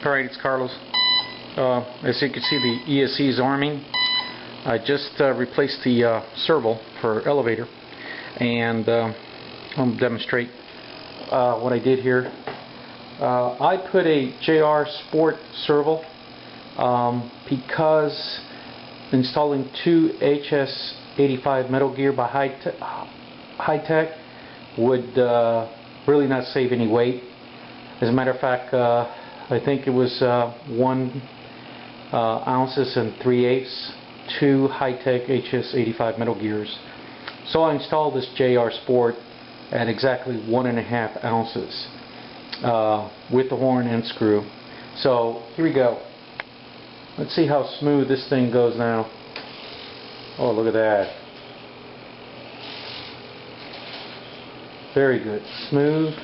Alright, it's Carlos. As you can see, the ESC is arming. I just replaced the servo for elevator, and I'll demonstrate what I did here. I put a JR Sport servo because installing two HS85 Metal Gear by High-Tech would really not save any weight. As a matter of fact, I think it was 1 ounces and 3/8, two High-Tech HS85 Metal Gears. So I installed this JR Sport at exactly 1.5 ounces with the horn and screw. So here we go. Let's see how smooth this thing goes now. Oh, look at that. Very good. Smooth.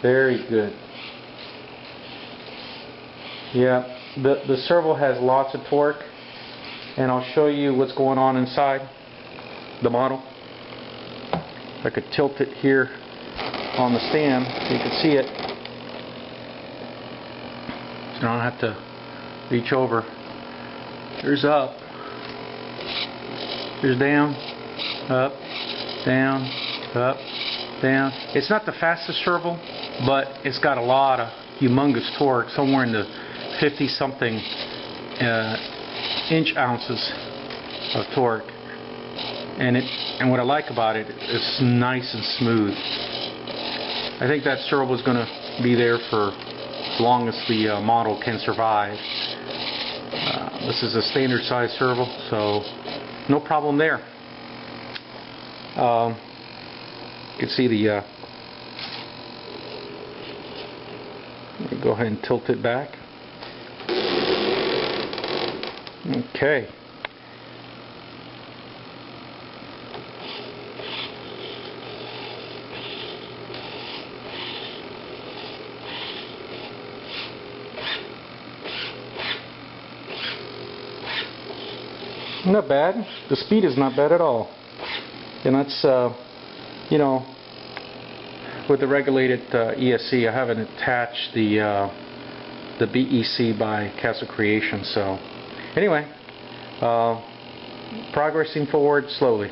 Very good. Yeah, the servo has lots of torque, and I'll show you what's going on inside the model. If I could tilt it here on the stand so you can see it, so I don't have to reach over. There's up, there's down, up, down, up, down. It's not the fastest servo, but it's got a lot of humongous torque, somewhere in the 50-something inch ounces of torque. And what I like about it, it's nice and smooth. I think that servo is going to be there for as long as the model can survive. This is a standard size servo, so no problem there. You can see the let me go ahead and tilt it back. Okay. Not bad. The speed is not bad at all. And that's, you know, with the regulated ESC, I haven't attached the BEC by Castle Creation. So, anyway, progressing forward slowly.